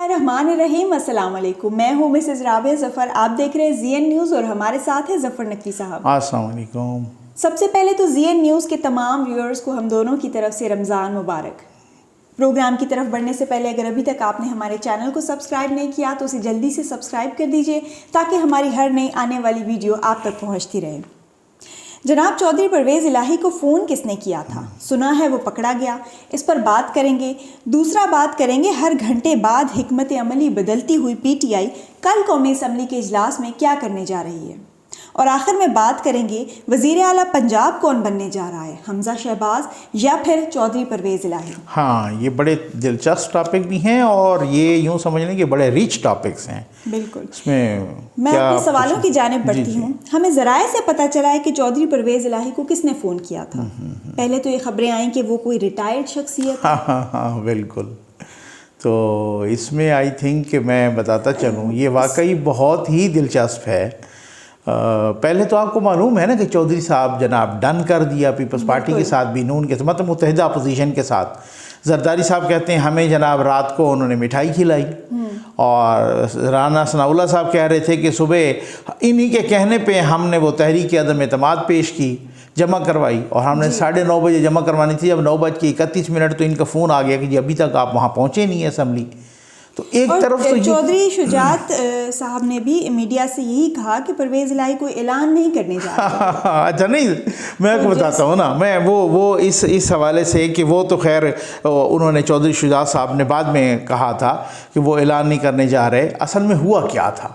रहमान रहीम, अस्सलाम वालेकुम। मैं हूँ मिसेज़ राबिया ज़फ़र। आप देख रहे हैं ज़ीएन न्यूज़ और हमारे साथ है ज़फ़र नकवी साहब। अस्सलाम वालेकुम। सबसे पहले तो ज़ीएन न्यूज़ के तमाम व्यूअर्स को हम दोनों की तरफ से रमज़ान मुबारक। प्रोग्राम की तरफ बढ़ने से पहले अगर अभी तक आपने हमारे चैनल को सब्सक्राइब नहीं किया तो उसे जल्दी से सब्सक्राइब कर दीजिए ताकि हमारी हर नई आने वाली वीडियो आप तक पहुँचती रहे। जनाब चौधरी परवेज़ इलाही को फ़ोन किसने किया था? सुना है वो पकड़ा गया, इस पर बात करेंगे। दूसरा बात करेंगे हर घंटे बाद हिकमत अमली बदलती हुई पीटीआई कल कौमी असम्बली के इजलास में क्या करने जा रही है। और आखिर में बात करेंगे वज़ीर आला पंजाब कौन बनने जा रहा है, हमजा शहबाज या फिर चौधरी परवेज़ इलाही। हाँ, ये बड़े दिलचस्प टॉपिक भी हैं और ये यूँ समझ लें कि बड़े रिच टॉपिक्स हैं। बिल्कुल। इसमें मैं अपने सवालों की जानिब बढ़ती हूँ। हमें ज़राए से पता चला है कि चौधरी परवेज़ इलाही को किसने फ़ोन किया था। पहले तो ये खबरें आई कि वो कोई रिटायर्ड शख्सियत। हाँ, बिल्कुल। तो इसमें आई थिंक कि मैं बताता चलूँ, ये वाकई बहुत ही दिलचस्प है। पहले तो आपको मालूम है ना कि चौधरी साहब जनाब डन कर दिया पीपल्स पार्टी के साथ भी, नून के मतलब मुत्तहिदा अपोजिशन के साथ। जरदारी साहब कहते हैं हमें जनाब रात को उन्होंने मिठाई खिलाई और राना सनाउल्लाह साहब कह रहे थे कि सुबह इन्हीं के कहने पे हमने वो तहरीक अदम एतमाद पेश की, जमा करवाई और हमने 9:30 बजे जमा करवानी थी। जब 9:31 तो इनका फ़ोन आ गया कि जी अभी तक आप वहाँ पहुँचे नहीं है असम्बली। तो एक तरफ तो चौधरी शुजात साहब ने भी मीडिया से यही कहा कि परवेज़ इलाही कोई ऐलान नहीं करने जा रहा। अच्छा, नहीं मैं आपको बताता हूँ ना, मैं वो इस हवाले से कि वो तो खैर उन्होंने चौधरी शुजात साहब ने बाद में कहा था कि वो ऐलान नहीं करने जा रहे। असल में हुआ क्या था?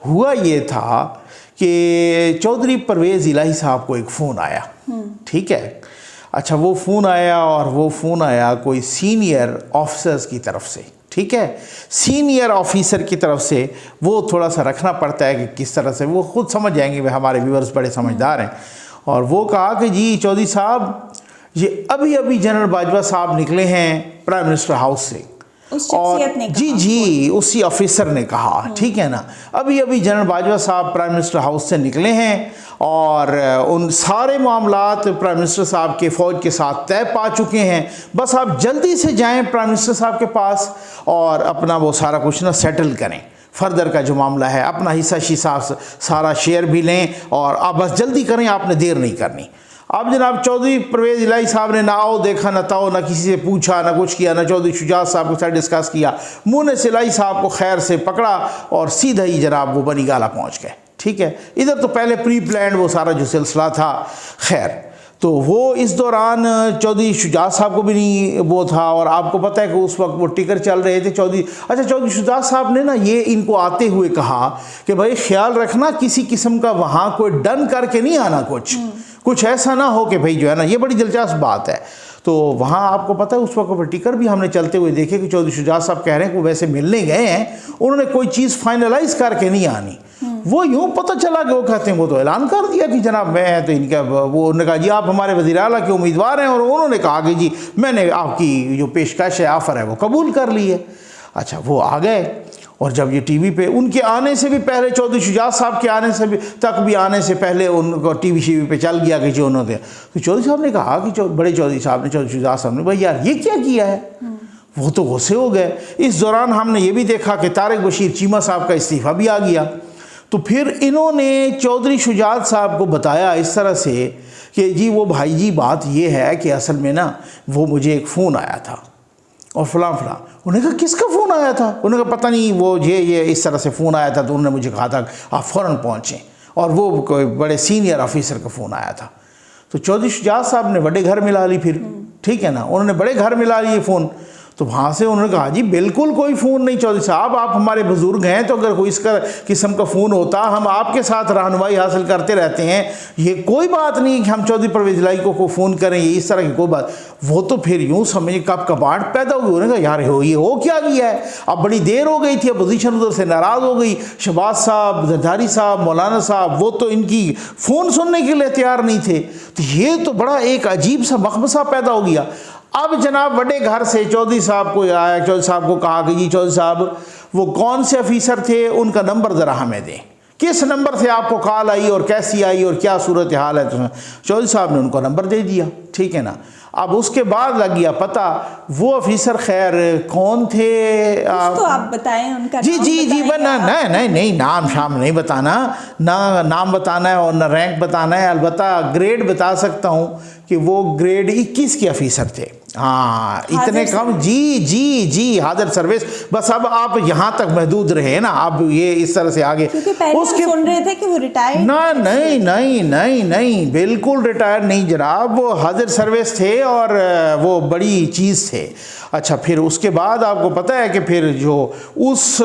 हुआ ये था कि चौधरी परवेज़ इलाही साहब को एक फ़ोन आया, ठीक है। अच्छा, वो फ़ोन आया और वो फ़ोन आया कोई सीनियर ऑफिसर्स की तरफ से, ठीक है। सीनियर ऑफिसर की तरफ से वो थोड़ा सा रखना पड़ता है कि किस तरह से, वो खुद समझ जाएंगे, वे हमारे व्यूअर्स बड़े समझदार हैं। और वो कहा कि जी चौधरी साहब ये अभी अभी जनरल बाजवा साहब निकले हैं प्राइम मिनिस्टर हाउस से। और जी उसी ऑफिसर ने कहा, ठीक है ना, अभी अभी जनरल बाजवा साहब प्राइम मिनिस्टर हाउस से निकले हैं और उन सारे मामलात प्राइम मिनिस्टर साहब के फ़ौज के साथ तय पा चुके हैं। बस आप जल्दी से जाएं प्राइम मिनिस्टर साहब के पास और अपना वो सारा कुछ ना सेटल करें। फर्दर का जो मामला है अपना हिस्सा शीसा सारा शेयर भी लें और आप बस जल्दी करें, आपने देर नहीं करनी। अब जनाब चौधरी परवेज़ इलाही साहब ने ना आओ देखा ना ताओ, ना किसी से पूछा ना कुछ किया, ना चौधरी शुजात साहब के साथ डिस्कस किया। मुँह ने इलाही साहब को खैर से पकड़ा और सीधा ही जनाब वो बनी गाला पहुँच गए, ठीक है। इधर तो पहले प्री प्लान वो सारा जो सिलसिला था, खैर तो वो इस दौरान चौधरी शुजात साहब को भी नहीं वो था। और आपको पता है कि उस वक्त वो टिकर चल रहे थे चौधरी शुजात साहब ने ना ये इनको आते हुए कहा कि भाई ख्याल रखना किसी किस्म का वहाँ कोई डन करके नहीं आना, कुछ ऐसा ना हो कि भाई जो है ना, ये बड़ी दिलचस्प बात है। तो वहाँ आपको पता है उस वक्त टिकर भी हमने चलते हुए देखे कि चौधरी शुजात साहब कह रहे हैं कि वो वैसे मिलने गए हैं, उन्होंने कोई चीज़ फाइनलाइज करके नहीं आनी। वो यूँ पता चला कि वो कहते हैं वो तो ऐलान कर दिया कि जनाब मैं तो इनका, वो उन्होंने कहा जी आप हमारे वज़ीर आला के उम्मीदवार हैं और उन्होंने कहा कि जी मैंने आपकी जो पेशकश है, ऑफ़र है, वो कबूल कर ली है। अच्छा, वो आ गए और जब ये टीवी पे उनके आने से भी पहले, चौधरी शुजात साहब के आने से भी तक भी आने से पहले उनको टीवी पे चल गया कि जो उन्होंने, तो चौधरी साहब ने कहा कि बड़े चौधरी साहब ने, चौधरी शुजात साहब ने, भाई यार ये क्या किया है। वो तो गुस्से हो गए। इस दौरान हमने ये भी देखा कि तारिक बशीर चीमा साहब का इस्तीफ़ा भी आ गया। तो फिर इन्होंने चौधरी शुजात साहब को बताया इस तरह से कि जी वो भाई जी बात ये है कि असल में ना वो मुझे एक फ़ोन आया था और फलां। उन्होंने कहा किसका फ़ोन आया था? उन्होंने कहा पता नहीं, वो ये इस तरह से फ़ोन आया था। तो उन्होंने मुझे कहा था आप फ़ौरन पहुँचें और वो कोई बड़े सीनियर ऑफिसर का फ़ोन आया था। तो चौधरी शुजात साहब ने बड़े घर मिला ली फिर, ठीक है ना, उन्होंने बड़े घर मिला लिए फ़ोन। तो वहाँ से उन्होंने कहा जी बिल्कुल कोई फ़ोन नहीं चौधरी साहब, आप हमारे बुज़ुर्ग हैं, तो अगर कोई इसका किस्म का फ़ोन होता हम आपके साथ रहनुमाई हासिल करते रहते हैं, ये कोई बात नहीं कि हम चौधरी परवेज़ इलाही को फ़ोन करें, ये इस तरह की कोई बात। वो तो फिर यूँ समझे कब कबाड़ पैदा हुई। उन्होंने कहा यार ये हो क्या गया है, अब बड़ी देर हो गई थी, अपोजिशन उधर से नाराज़ हो गई। शहबाज साहब, जरदारी साहब, मौलाना साहब वो तो इनकी फ़ोन सुनने के लिए तैयार नहीं थे। तो ये तो बड़ा एक अजीब सा मखमसा पैदा हो गया। अब जनाब बड़े घर से चौधरी साहब को आया, चौधरी साहब को कहा कि जी चौधरी साहब वो कौन से ऑफिसर थे, उनका नंबर ज़रा हमें दें, किस नंबर से आपको कॉल आई और कैसी आई और क्या सूरत हाल है। तो चौधरी साहब ने उनको नंबर दे दिया, ठीक है ना। अब उसके बाद लग गया पता वो ऑफिसर खैर कौन थे। तो आप बताएं उनका जी नाम जी जी बताएं नहीं नहीं नहीं नहीं, नाम शाम नहीं बताना, ना नाम बताना है और ना रैंक बताना है। अलबत्ता ग्रेड बता सकता हूँ कि वो ग्रेड 21 के ऑफिसर थे। हाँ इतने कम, जी जी जी, हाजिर सर्विस। बस अब आप यहाँ तक महदूद रहे ना, अब ये इस तरह से आगे क्योंकि पहले हम सुन रहे थे कि वो रिटायर्ड। ना नहीं नहीं नहीं नहीं, बिल्कुल रिटायर नहीं जनाब, वो हाजिर सर्विस थे और वो बड़ी चीज़ थे। अच्छा फिर उसके बाद आपको पता है कि फिर जो उस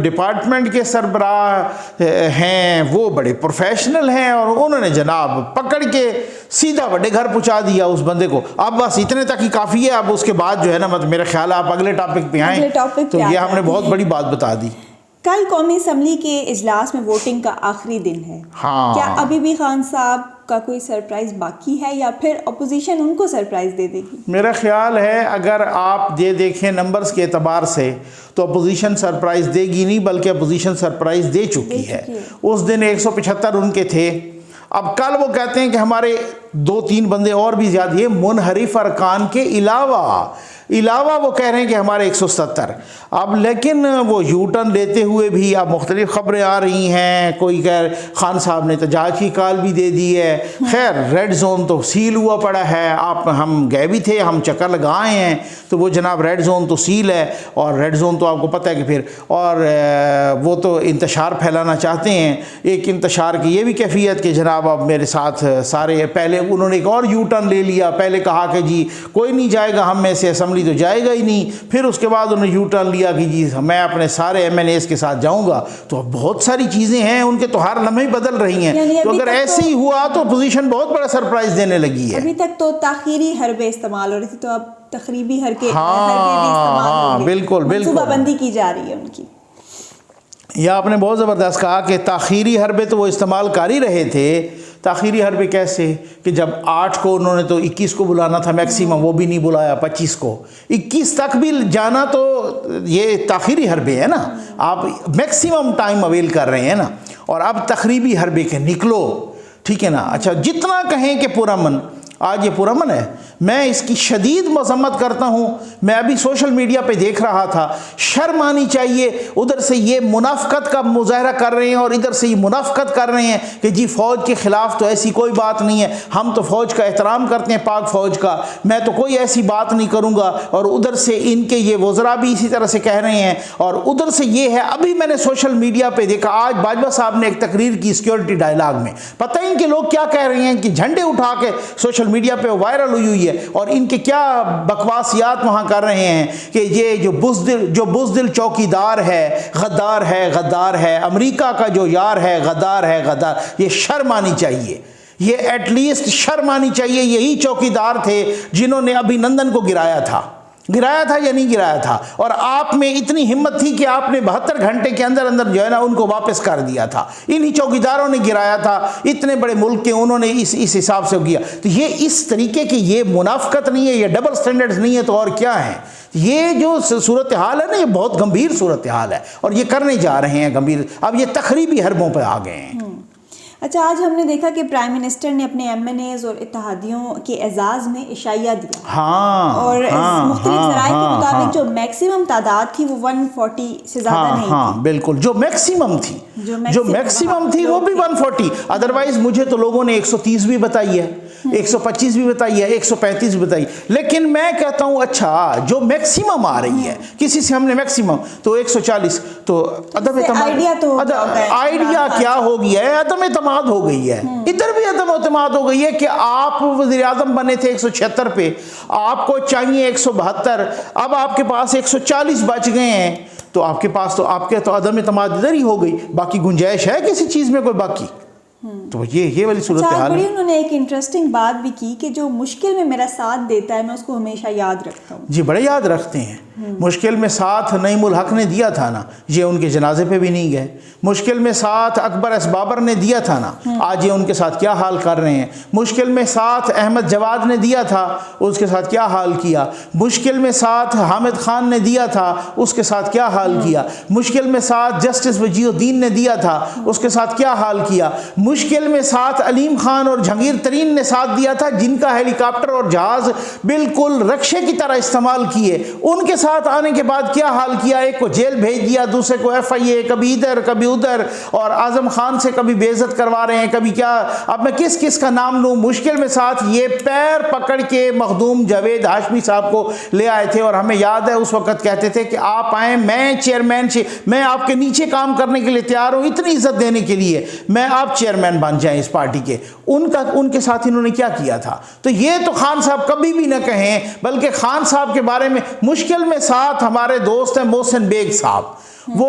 डिपार्टमेंट के सरबराह हैं वो बड़े प्रोफेशनल हैं और उन्होंने जनाब पकड़ के सीधा बड़े घर पहुंचा दिया उस बंदे को। अब बस इतने तक ही काफ़ी है। अब उसके बाद जो है ना, मतलब मेरा ख्याल है आप अगले टॉपिक पे आएँ तो ये हमने बहुत बड़ी बात बता दी। कल कौमी असम्बली के इजलास में वोटिंग का आखिरी दिन है। हाँ, क्या अभी भी खान साहब का कोई सरप्राइज बाकी है या फिर अपोजिशन उनको सरप्राइज दे देगी? मेरा ख्याल है अगर आप ये देखें नंबर्स के एतबार से तो अपोजिशन सरप्राइज देगी नहीं, बल्कि अपोजिशन सरप्राइज दे चुकी है। उस दिन 175 उनके थे। अब कल वो कहते हैं कि हमारे 2-3 बंदे और भी ज़्यादा, ये मुनहरिफ अरकान के अलावा वो कह रहे हैं कि हमारे 170। अब लेकिन वो यू टर्न लेते हुए भी अब मुख्तलिफ ख़बरें आ रही हैं। कोई कह खान साहब ने तजाज की कॉल भी दे दी है। खैर रेड जोन तो सील हुआ पड़ा है। हम गए भी थे, हम चक्कर लगाए हैं, तो वो जनाब रेड जोन तो सील है। और रेड जोन तो आपको पता है कि फिर और वो तो इंतशार फैलाना चाहते हैं। एक इंतशार की ये भी कैफियत कि जनाब अब मेरे साथ सारे, पहले उन्होंने एक और यू टर्न ले लिया। पहले कहा कि जी कोई नहीं जाएगा हम में से, असम्बली तो जाएगा ही नहीं। फिर उसके बाद उन्होंने यू टर्न लिया कि जी मैं अपने सारे MNAs के साथ जाऊंगा। तो अब बहुत सारी चीज़ें हैं उनके, तो हर लम्हे बदल रही हैं। तो अगर ऐसे ही हुआ तो पोजीशन बहुत बड़ा सरप्राइज देने लगी है। अभी तक तो ताखीरी हरबे इस्तेमाल हो रही थी, तो अब तकरीबी हरके हाँ बिल्कुल बिल्कुल मनसूबाबंदी की जा रही है उनकी। यह आपने बहुत ज़बरदस्त कहा कि ताखीरी हरबे तो वो इस्तेमाल कर ही रहे थे। ताखीरी हरबे कैसे कि जब 8 को उन्होंने तो 21 को बुलाना था मैक्सिमम, वो भी नहीं बुलाया। 25 को 21 तक भी जाना, तो ये ताखीरी हरबे है ना, आप मैक्सिमम टाइम अवेल कर रहे हैं ना। और अब तकरीबी हरबे के निकलो, ठीक है ना। अच्छा जितना कहें कि पुरअमन, आज ये पुरअमन है, मैं इसकी शदीद मजम्मत करता हूँ। मैं अभी सोशल मीडिया पे देख रहा था, शर्म आनी चाहिए। उधर से ये मुनाफकत का मुजाहरा कर रहे हैं और इधर से ये मुनाफकत कर रहे हैं कि जी फ़ौज के ख़िलाफ़ तो ऐसी कोई बात नहीं है, हम तो फ़ौज का एहतराम करते हैं, पाक फ़ौज का, मैं तो कोई ऐसी बात नहीं करूँगा। और उधर से इनके ये वज़रा भी इसी तरह से कह रहे हैं। और उधर से ये है, अभी मैंने सोशल मीडिया पर देखा, आज बाजवा साहब ने एक तकरीर की सिक्योरिटी डायलॉग में, पता है इनके लोग क्या कह रहे हैं कि झंडे उठा के सोशल मीडिया पे वायरल हुई है। और इनके क्या बकवासियात वहां कर रहे हैं कि ये जो बुज़दिल चौकीदार है, गद्दार है, अमेरिका का जो यार है, गद्दार। ये शर्म आनी चाहिए, ये एटलीस्ट शर्म आनी चाहिए। यही चौकीदार थे जिन्होंने अभिनंदन को गिराया था या नहीं गिराया था। और आप में इतनी हिम्मत थी कि आपने 72 घंटे के अंदर अंदर जो है ना उनको वापस कर दिया था। इन्हीं चौकीदारों ने गिराया था, इतने बड़े मुल्क के उन्होंने इस हिसाब से किया। तो ये इस तरीके की ये मुनाफकत नहीं है, ये डबल स्टैंडर्ड्स नहीं है, तो और क्या है। ये जो सूरत हाल है ना, ये बहुत गंभीर सूरत हाल है और ये करने जा रहे हैं गंभीर। अब ये तकरीबी हरबों पर आ गए हैं। अच्छा, आज हमने देखा कि प्राइम मिनिस्टर ने अपने MNAs और इत्तेहादियों के एजाज़ में इशाइया दिया। हाँ, और मुख्तलिफ ज़राए के मुताबिक जो मैक्सिमम तादाद थी वो 140 से ज़्यादा नहीं थी। बिल्कुल, जो मैक्सिमम थी वो भी 140। अदरवाइज मुझे तो लोगों ने 130 भी बताई है, 125 भी बताई है, 135 भी बताई। लेकिन मैं कहता हूँ अच्छा जो मैक्सिमम आ रही है, किसी से हमने मैक्सिमम तो 140, तो अदम आइडिया क्या हो गया है, अदम एतमाद हो गई है। इधर भी अदम एतमाद हो गई है कि आप वज़ीर आज़म बने थे 176 पे, आपको चाहिए 172, अब आपके पास 140 बच गए हैं, तो आपके पास तो आपके तो अदम एतमाद इधर ही हो गई। बाकी गुंजाइश है किसी चीज़ में कोई बाकी? तो ये वाली सूरत हाल है। उन्होंने एक इंटरेस्टिंग बात भी की कि जो मुश्किल में मेरा साथ देता है मैं उसको हमेशा याद रखता हूँ। जी बड़े याद रखते हैं। मुश्किल में साथ नईमुल हक ने दिया था ना, ये उनके जनाजे पे भी नहीं गए। मुश्किल में साथ अकबर एस बाबर ने दिया था ना, आज ये उनके साथ क्या हाल कर रहे हैं। मुश्किल में साथ अहमद जवाद ने दिया था, उसके साथ क्या हाल किया। मुश्किल में साथ हामिद खान ने दिया था, उसके साथ क्या हाल किया। मुश्किल में साथ जस्टिस वजीउद्दीन ने दिया था, उसके साथ क्या हाल किया। मुश्किल में साथ अलीम खान और जहांगीर तरीन ने साथ दिया था, जिनका हेलीकॉप्टर और जहाज बिल्कुल रक्षे की तरह इस्तेमाल किए। उनके साथ आने के बाद क्या हाल किया, एक को जेल भेज दिया, दूसरे को FIA, कभी इधर कभी उधर, और आजम खान से कभी बेइज्जत करवा रहे हैं, कभी क्या। अब मैं किस किस का नाम लूं। मुश्किल में साथ ये पैर पकड़ के मखदूम जावेद हाशमी साहब को ले आए थे, और हमें याद है उस वक्त कहते थे कि आप आए, मैं चेयरमैन से, मैं आपके नीचे काम करने के लिए तैयार हूं, इतनी इज्जत देने के लिए, मैं आप चेयरमैन बन जाएं इस पार्टी के। उनके साथ इन्होंने क्या किया था। तो ये तो खान साहब कभी भी ना कहें, बल्कि खान साहब के बारे में। मुश्किल में साथ हमारे दोस्त हैं मोहसिन बेग साहब, वो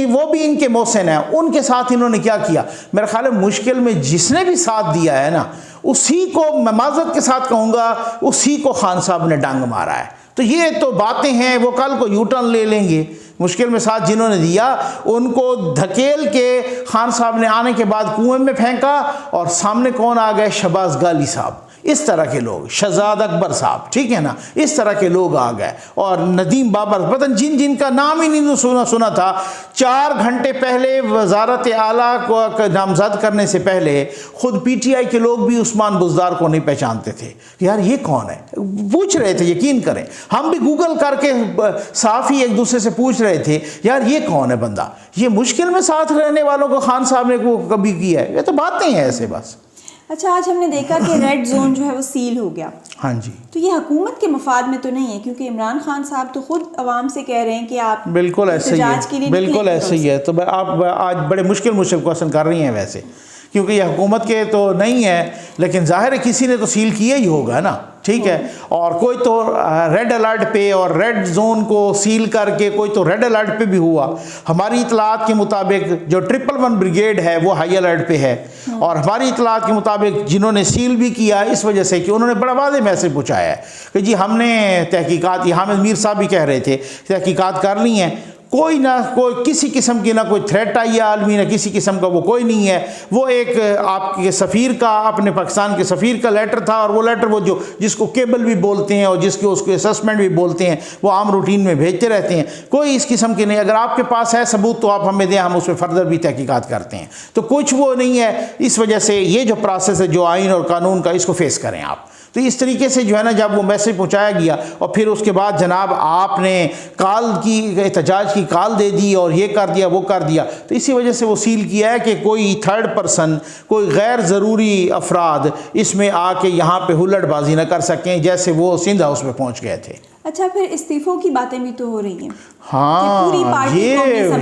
वो भी इनके मोहसिन हैं, उनके साथ इन्होंने क्या किया। मेरा ख्याल है मुश्किल में जिसने भी साथ दिया है ना, उसी को मैं माजरत के साथ कहूँगा, उसी को खान साहब ने डांग मारा है। तो ये तो बातें हैं, वो कल को यूटर्न ले लेंगे। मुश्किल में साथ जिन्होंने दिया उनको धकेल के खान साहब ने आने के बाद कुएं में फेंका, और सामने कौन आ गए, शहबाज गाली साहब, इस तरह के लोग, शहजाद अकबर साहब, ठीक है ना, इस तरह के लोग आ गए। और नदीम बाबर, पता जिनका नाम ही नहीं सुना था। 4 घंटे पहले वजारत आला को नामजद करने से पहले खुद PTI के लोग भी उस्मान बुज़दार को नहीं पहचानते थे कि यार ये कौन है, पूछ रहे थे। यकीन करें, हम भी गूगल करके साफ़ी एक दूसरे से पूछ रहे थे यार ये कौन है बंदा। ये मुश्किल में साथ रहने वालों को खान साहब ने को कभी किया है। ये तो बातें हैं ऐसे बस। अच्छा, आज हमने देखा कि रेड जोन जो है वो सील हो गया। हाँ जी। तो ये हुकूमत के मफाद में तो नहीं है, क्योंकि इमरान खान साहब तो खुद अवाम से कह रहे हैं कि आप बिल्कुल ऐसे ही है, बिल्कुल ऐसे ही है। तो आप आज बड़े मुश्किल क्वेश्चन कर रही हैं वैसे, क्योंकि ये हुकूमत के तो नहीं है, लेकिन जाहिर है किसी ने तो सील किया ही होगा ना, ठीक है। और कोई तो रेड अलर्ट पे और रेड जोन को सील करके कोई तो रेड अलर्ट पे भी हुआ। हमारी इतलात के मुताबिक जो 111 ब्रिगेड है वो हाई अलर्ट पे है, और हमारी इतलात के मुताबिक जिन्होंने सील भी किया इस वजह से कि उन्होंने बड़ा वाज़ेह मैसेज पहुँचाया है कि जी हमने तहकीकात, ये हामिद मीर साहब भी कह रहे थे, तहकीकात कर ली हैं, कोई किसी किस्म की ना कोई थ्रेट आई है आलमी, ना किसी किस्म का वो कोई नहीं है। वो एक आपके सफ़ीर का, अपने पाकिस्तान के सफ़ीर का लेटर था, और वो लेटर वो जिसको केबल भी बोलते हैं और जिसके उसको असेसमेंट भी बोलते हैं, वो आम रूटीन में भेजते रहते हैं। कोई इस किस्म की नहीं। अगर आपके पास है सबूत तो आप हमें दें, हम उस पर फर्दर भी तहकीकात करते हैं। तो कुछ वो नहीं है। इस वजह से ये जो प्रोसेस है जो आइन और कानून का, इसको फेस करें आप। तो इस तरीके से जो है ना, जब वो मैसेज पहुंचाया गया और फिर उसके बाद जनाब आपने कॉल की, एहतजाज की कॉल दे दी और ये कर दिया वो कर दिया, तो इसी वजह से वो सील किया है कि कोई थर्ड पर्सन, कोई गैर ज़रूरी अफराद इसमें आके यहाँ पे हुल्लड़बाजी न कर सकें, जैसे वो सिंध हाउस में पहुँच गए थे। अच्छा, फिर इस्तीफों की बातें भी तो हो रही हैं। हाँ, पूरी पार्टी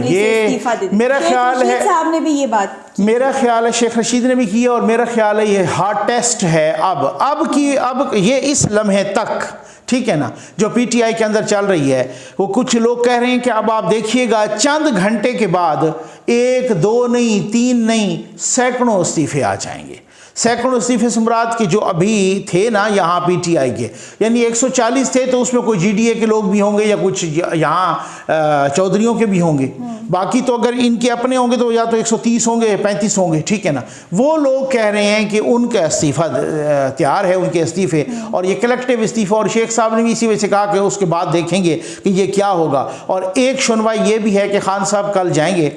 ये मेरा ख्याल है साहब ने भी ये बात, मेरा ख्याल है शेख रशीद ने भी किया, और मेरा ख्याल है ये हार्ड टेस्ट है अब ये इस लम्हे तक, ठीक है ना, जो PTI के अंदर चल रही है। वो कुछ लोग कह रहे हैं कि अब आप देखिएगा चंद घंटे के बाद 1, 2 नहीं, 3 नहीं, सैकड़ों इस्तीफे आ जाएंगे। सैकड़ों इस्तीफे से मुराद के जो अभी थे ना यहाँ PTI के, यानी 140 थे, तो उसमें कोई GDA के लोग भी होंगे या कुछ यहाँ चौधरियों के भी होंगे। बाकी तो अगर इनके अपने होंगे तो या तो 130 होंगे या 35 होंगे, ठीक है ना। वो लोग कह रहे हैं कि उनका इस्तीफ़ा तैयार है, उनके इस्तीफ़े, और ये कलेक्टिव इस्तीफ़ा। और शेख साहब ने भी इसी वजह से कहा कि उसके बाद देखेंगे कि ये क्या होगा। और एक सुनवाई ये भी है कि खान साहब कल जाएंगे,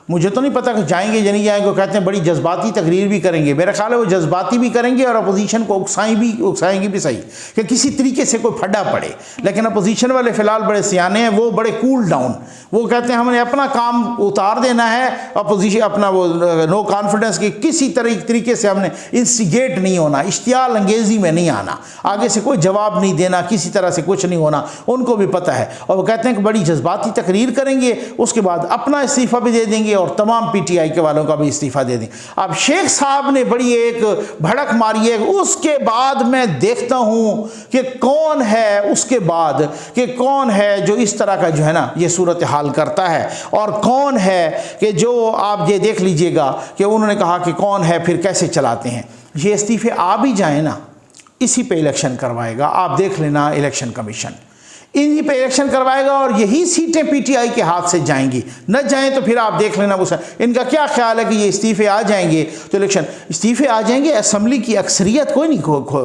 मुझे तो नहीं पता कि जाएंगे या नहीं जाएंगे। कहते हैं बड़ी जज्बाती तकरीर भी करेंगे। मेरा ख्याल है वो जज्बाती भी करेंगे और अपोजिशन को उकसाएंगे भी सही, कि किसी तरीके से कोई फड्डा पड़े। लेकिन अपोजिशन वाले फ़िलहाल बड़े सियाने हैं, वो बड़े कूल डाउन, वो कहते हैं हमने अपना काम उतार देना है, अपोजिशन अपना वो नो कॉन्फिडेंस की किसी तरीके से हमने इंस्टिगेट नहीं होना, इश्तियाल अंगेज़ी में नहीं आना, आगे से कोई जवाब नहीं देना, किसी तरह से कुछ नहीं होना, उनको भी पता है। और वो कहते हैं कि बड़ी जज्बाती तकरीर करेंगे, उसके बाद अपना इस्तीफ़ा भी दे देंगे और तमाम PTI के वालों का भी इस्तीफ़ा दे दें। अब शेख साहब ने बड़ी एक भड़क मारी है, उसके बाद मैं देखता हूँ कि कौन है, उसके बाद कि कौन है जो इस तरह का जो है ना ये सूरत हाल करता है, और कौन है कि जो आप ये देख लीजिएगा कि उन्होंने कहा कि कौन है फिर कैसे चलाते हैं। ये इस्तीफ़े आ भी जाए ना, इसी पे इलेक्शन करवाएगा, आप देख लेना इलेक्शन कमीशन। इन्हीं पे इलेक्शन करवाएगा और यही सीटें पीटीआई के हाथ से जाएंगी। न जाएं तो फिर आप देख लेना वो इनका क्या ख्याल है कि ये इस्तीफे आ जाएंगे तो इलेक्शन इस्तीफे आ जाएंगे, असम्बली की अक्सरियत कोई नहीं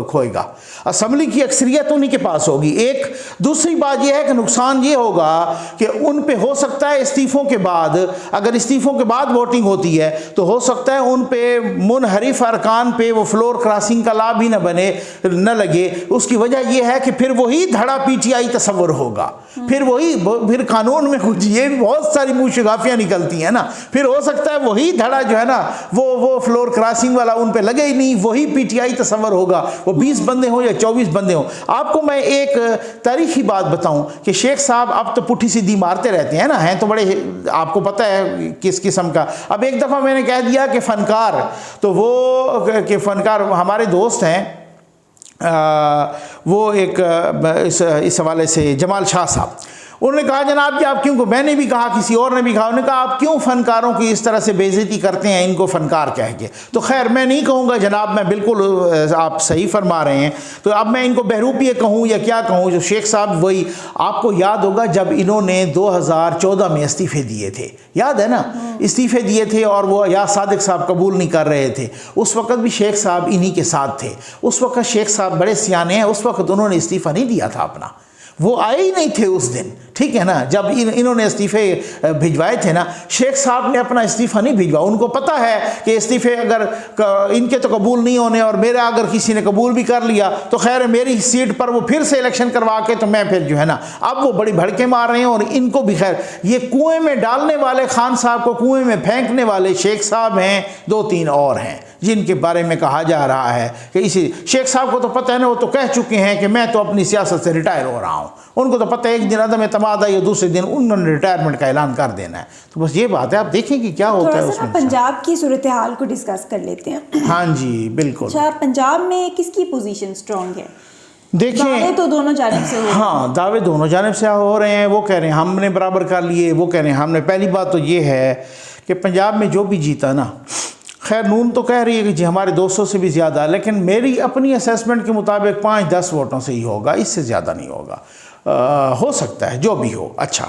खोएगा, असम्बली की अक्सरियत उन्हीं के पास होगी। एक दूसरी बात यह है कि नुकसान ये होगा कि उन पे हो सकता है इस्तीफ़ों के बाद, अगर इस्तीफ़ों के बाद वोटिंग होती है तो हो सकता है उन पे मुनहरिफ अरकान पे वो फ्लोर क्रॉसिंग का लाभ भी न बने न लगे। उसकी वजह यह है कि फिर वही धड़ा पीटीआई तस्वर होगा, फिर कानून में कुछ ये बहुत सारी मुंशगाफियां निकलती हैं ना, फिर हो सकता है वही धड़ा जो है ना वो फ्लोर क्रॉसिंग वाला उन पे लगे ही नहीं, वही पीटीआई तस्वर होगा, वो 20 बंदे हो या 24 बंदे हो। आपको मैं एक तारीखी बात बताऊं कि शेख साहब अब तो पुट्ठी सीधी मारते रहते हैं ना, हैं तो बड़े, आपको पता है किस किस्म का। अब एक दफ़ा मैंने कह दिया कि फ़नकार, तो वो कि फ़नकार हमारे दोस्त हैं, वो एक इस हवाले से जमाल शाह साहब, उन्होंने कहा जनाब कि आप क्यों, मैंने भी कहा किसी और ने भी कहा, उन्होंने कहा आप क्यों फ़नकारों की इस तरह से बेइज्जती करते हैं इनको फ़नकार कह के। तो खैर मैं नहीं कहूँगा जनाब, मैं बिल्कुल आप सही फरमा रहे हैं, तो अब मैं इनको बहरूपिये कहूँ या क्या कहूँ। जो शेख साहब, वही आपको याद होगा जब इन्होंने 2014 में इस्तीफ़े दिए थे, याद है ना, इस्तीफ़े दिए थे और वो या सादिक साहब कबूल नहीं कर रहे थे, उस वक़्त भी शेख साहब इन्हीं के साथ थे। उस वक़्त शेख साहब बड़े सियाने हैं, उस वक़्त उन्होंने इस्तीफ़ा नहीं दिया था अपना, वो आए ही नहीं थे उस दिन, ठीक है ना। जब इन्होंने इस्तीफ़े भिजवाए थे ना, शेख साहब ने अपना इस्तीफ़ा नहीं भिजवा, उनको पता है कि इस्तीफ़े अगर इनके तो कबूल नहीं होने और मेरा अगर किसी ने कबूल भी कर लिया तो खैर मेरी सीट पर वो फिर से इलेक्शन करवा के तो मैं फिर जो है ना, अब वो बड़ी भड़के मार रहे हैं। और इनको भी खैर, ये कुएँ में डालने वाले खान साहब को कुएँ में फेंकने वाले शेख साहब हैं, 2-3 और हैं जिनके बारे में कहा जा रहा है कि इसी शेख साहब को तो पता है ना, वो तो कह चुके हैं कि मैं तो अपनी सियासत से रिटायर हो रहा हूँ। उनको तो पता है एक दिन अदम एतमाद आई, दूसरे दिन उन्होंने रिटायरमेंट का ऐलान कर देना है। तो बस ये बात है, आप देखें कि क्या होता है उसमें। पंजाब की सूरत हाल को डिस्कस कर लेते हैं। हाँ जी बिल्कुल। अच्छा, पंजाब में किसकी पोजीशन स्ट्रॉन्ग है? देखिए, दावे तो दोनों जानिब से हो रहे हैं। हाँ, दावे दोनों जानिब से हो रहे हैं। वो कह रहे हैं हमने बराबर कर लिए, वो कह रहे हैं हमने। पहली बात तो ये है कि पंजाब में जो भी जीता ना, खैर नून तो कह रही है कि जी हमारे 200 से भी ज़्यादा, लेकिन मेरी अपनी असेसमेंट के मुताबिक 5-10 वोटों से ही होगा, इससे ज़्यादा नहीं होगा। हो सकता है जो भी हो। अच्छा,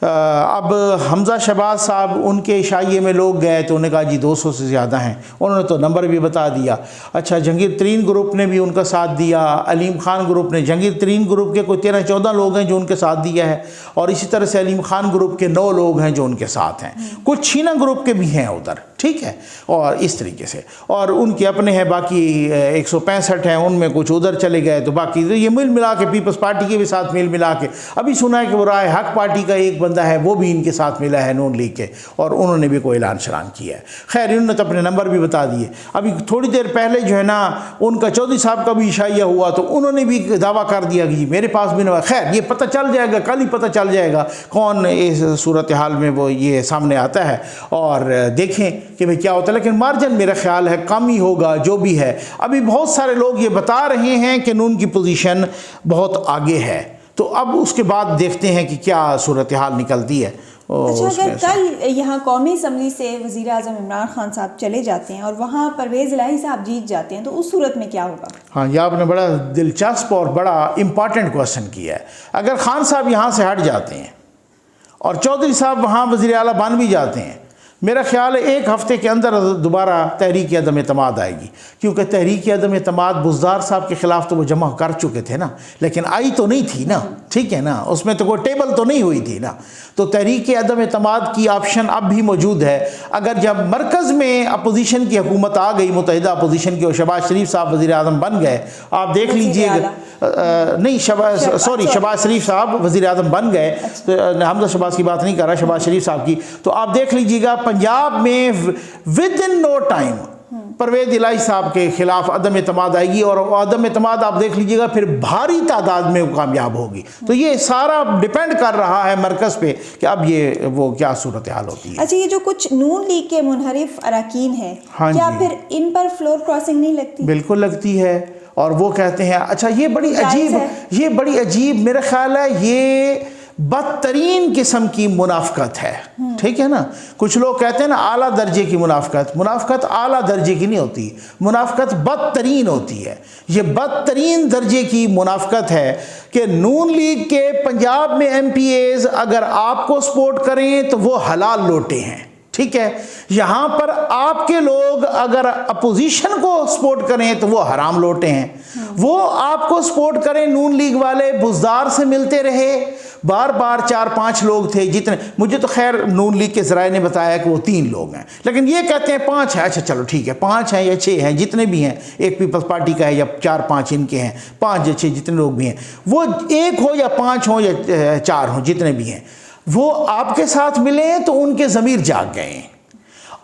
अब हमज़ा शहबाज साहब, उनके इशाइये में लोग गए तो उन्होंने कहा जी 200 से ज़्यादा हैं, उन्होंने तो नंबर भी बता दिया। अच्छा, जहांगीर तरीन ग्रुप ने भी उनका साथ दिया, अलीम खान ग्रुप ने, जहांगीर तरीन ग्रुप के कोई 13-14 लोग हैं जो उनके साथ दिया है, और इसी तरह से अलीम खान ग्रुप के 9 लोग हैं जो उनके साथ हैं, कुछ छीना ग्रुप के भी हैं उधर, ठीक है, और इस तरीके से, और उनके अपने हैं बाकी 165 हैं, उनमें कुछ उधर चले गए, तो बाकी तो ये मिल मिला के पीपल्स पार्टी के भी साथ मिल मिला के, अभी सुना है कि वो राय हक पार्टी का एक बंदा है वो भी इनके साथ मिला है नून लीग के, और उन्होंने भी कोई ऐलान शलान किया है। खैर इन्होंने तो अपने नंबर भी बता दिए। अभी थोड़ी देर पहले जो है ना, उनका चौधरी साहब का भी इशाइया हुआ तो उन्होंने भी दावा कर दिया कि जी मेरे पास भी नंबर। खैर ये पता चल जाएगा, कल ही पता चल जाएगा कौन इस सूरत हाल में वो ये सामने आता है, और देखें कि भाई क्या होता है। लेकिन मार्जिन मेरा ख्याल है कम ही होगा जो भी है। अभी बहुत सारे लोग ये बता रहे हैं कि नून की पोजीशन बहुत आगे है, तो अब उसके बाद देखते हैं कि क्या सूरत हाल निकलती है। अच्छा, अगर कल यहाँ कौमी असम्बली से वज़ीर आज़म इमरान खान साहब चले जाते हैं और वहाँ परवेज़ इलाही साहब जीत जाते हैं तो उस सूरत में क्या होगा? हाँ, ये आपने बड़ा दिलचस्प और बड़ा इम्पॉर्टेंट क्वेश्चन किया है। अगर खान साहब यहाँ से हट जाते हैं और चौधरी साहब वहाँ वज़ीर आला बन भी जाते हैं, मेरा ख्याल है 1 हफ़्ते के अंदर दोबारा तहरीक अदम एतमाद आएगी, क्योंकि तहरीक अदम एतमाद बुज़दार साहब के ख़िलाफ़ तो वो जमा कर चुके थे ना, लेकिन आई तो नहीं थी ना, ठीक है ना, उसमें तो कोई टेबल तो नहीं हुई थी ना। तो तहरीक अदम एतमाद की ऑप्शन अब भी मौजूद है। अगर जब मरकज़ में अपोजिशन की हुकूमत आ गई, मुतहिदा अपोजिशन की, और शहबाज शरीफ साहब वज़ीर आज़म बन गए, आप देख लीजिएगा, नहीं शहबाज शरीफ साहब वज़ीर आज़म बन गए, तो हमजा शहबाज की बात नहीं कर रहा, शहबाज शरीफ साहब की, तो आप देख लीजिएगा पंजाब में within no time Parvez Elahi sahib के ख़िलाफ़ अदम एतमाद आएगी, और अदम एतमाद आप देख लीजिएगा फिर भारी तादाद में कामयाब होगी। तो ये सारा डिपेंड कर रहा है मरकज़ पे कि अब ये वो क्या सूरत हाल होती है। अच्छा, ये जो कुछ नून लीग के मुनहरिफ अरकान हैं, हाँ, क्या फिर इन पर फ्लोर क्रॉसिंग नहीं लगती? बिल्कुल लगती है, और वो कहते हैं, अच्छा ये बड़ी अजीब मेरा ख्याल है ये बदतरीन किस्म की मुनाफकत है, ठीक है ना। कुछ लोग कहते हैं ना आला दर्जे की मुनाफकत, मुनाफकत आला दर्जे की नहीं होती, मुनाफकत बदतरीन होती है। ये बदतरीन दर्जे की मुनाफकत है कि नून लीग के पंजाब में MPAs अगर आपको सपोर्ट करें तो वो हलाल लोटे हैं, ठीक है। यहाँ पर आपके लोग अगर अपोजिशन को सपोर्ट करें तो वो हराम लोटे हैं। वो आपको सपोर्ट करें, नून लीग वाले बुज़दार से मिलते रहे, बार बार 4-5 लोग थे जितने, मुझे तो खैर नून लीग के ज़राए ने बताया कि वो 3 लोग हैं, लेकिन ये कहते हैं 5 हैं। अच्छा चलो ठीक है, 5 हैं या 6 हैं, जितने भी हैं, एक पीपल्स पार्टी का है या 4-5 इनके हैं, 5 या 6 जितने लोग भी हैं, वो 1 हो या 5 हो या 4 हो, जितने भी हैं, वो आपके साथ मिले तो उनके ज़मीर जाग गए।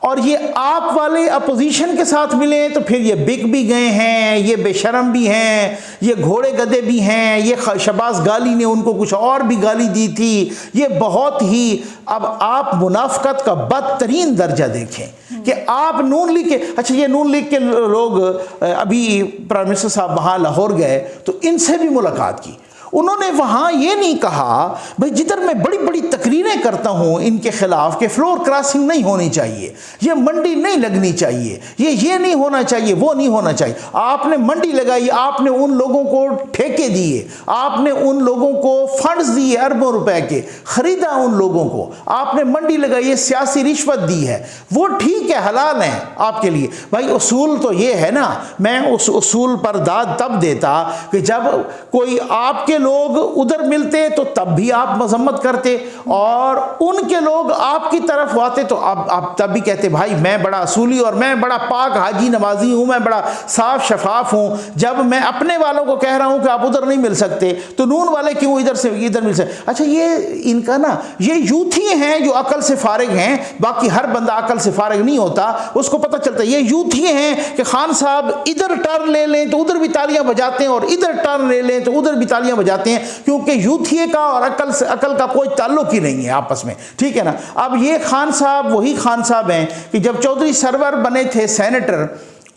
और ये आप वाले अपोजिशन के साथ मिले तो फिर ये बिक भी गए हैं, ये बेशरम भी हैं, ये घोड़े गधे भी हैं, ये शहबाज गाली ने उनको कुछ और भी गाली दी थी, ये बहुत ही। अब आप मुनाफकत का बदतरीन दर्जा देखें कि आप नून लीग के, अच्छा ये नून लीग के लोग अभी प्राइम मिनिस्टर साहब वहाँ लाहौर गए तो इनसे भी मुलाकात की। उन्होंने वहाँ ये नहीं कहा भाई जिधर मैं बड़ी बड़ी तकरीरें करता हूँ इनके खिलाफ कि फ्लोर क्रॉसिंग नहीं होनी चाहिए, ये मंडी नहीं लगनी चाहिए, ये नहीं होना चाहिए, वो नहीं होना चाहिए। आपने मंडी लगाई, आपने उन लोगों को ठेके दिए, आपने उन लोगों को फंड्स दिए अरबों रुपए के, ख़रीदा उन लोगों को, आपने मंडी लगाई, सियासी रिश्वत दी है, वो ठीक है, हलाल है आपके लिए। भाई उसूल तो ये है ना, मैं उस उसूल पर दाद तब देता कि जब कोई आपके लोग उधर मिलते तो तब भी आप मजम्मत करते, और उनके लोग आपकी तरफ आते तो आप तब भी कहते भाई मैं बड़ा असूली और मैं बड़ा पाक हाजी नमाजी हूँ, मैं बड़ा साफ शफाफ हूँ। जब मैं अपने वालों को कह रहा हूँ कि आप उधर नहीं मिल सकते तो नून वाले क्यों इधर से इधर मिल सकते। अच्छा ये इनका ना, ये यूथ ही हैं जो अकल से फारिग हैं, बाकी हर बंदा अकल से फारिग नहीं होता, उसको पता चलता है। ये यूथ ही हैं कि खान साहब इधर टर्न ले लें तो उधर भी तालियां बजाते हैं और इधर टर्न ले लें तो उधर भी तालियां जाते हैं, क्योंकि यूथिये का और अकल का कोई ताल्लुक ही नहीं है आपस में, ठीक है ना। अब ये खान साहब वही खान साहब हैं कि जब चौधरी सरवर बने थे सेनेटर,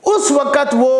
उस वक़्त वो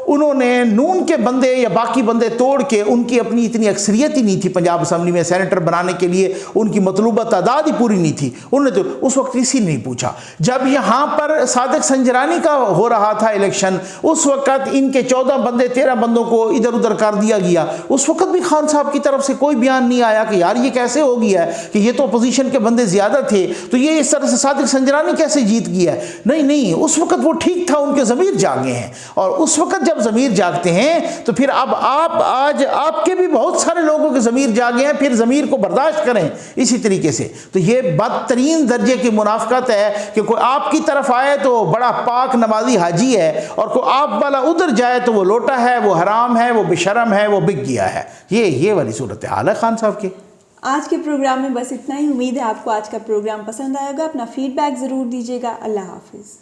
उन्होंने नून के बंदे या बाकी बंदे तोड़ के, उनकी अपनी इतनी अक्सरियत ही नहीं थी पंजाब असम्बली में सेनेटर बनाने के लिए, उनकी मतलूबा तादाद ही पूरी नहीं थी, उन्होंने तो उस वक्त किसी ने नहीं पूछा। जब यहाँ पर सादिक संजरानी का हो रहा था इलेक्शन, उस वक़्त इनके 14 बंदे 13 बंदों को इधर उधर कर दिया गया, उस वक़्त भी खान साहब की तरफ से कोई बयान नहीं आया कि यार ये कैसे हो गया है कि ये तो अपोजिशन के बंदे ज़्यादा थे तो ये इस तरह से सादिक संजरानी कैसे जीत गया है। नहीं, उस वक़्त वो ठीक था, उनके ज़मीर जागे हैं, और उस वक्त जब ज़मीर जागते हैं तो फिर अब आप आज आपके भी बहुत सारे लोगों के ज़मीर जागे हैं, फिर ज़मीर को बर्दाश्त करें इसी तरीके से। तो ये बदतरीन दर्जे की मुनाफकत है कि कोई आपकी तरफ आए तो बड़ा पाक नमाजी हाजी है, और कोई आप वाला उधर जाए तो वो लोटा है, वो हराम है, वो बेशरम है, वो बिक गया है। ये वाली सूरत हाल है खान साहब की। आज के प्रोग्राम में बस इतना ही। उम्मीद है आपको आज का प्रोग्राम पसंद आएगा। अपना फीडबैक ज़रूर दीजिएगा। अल्लाह हाफिज़।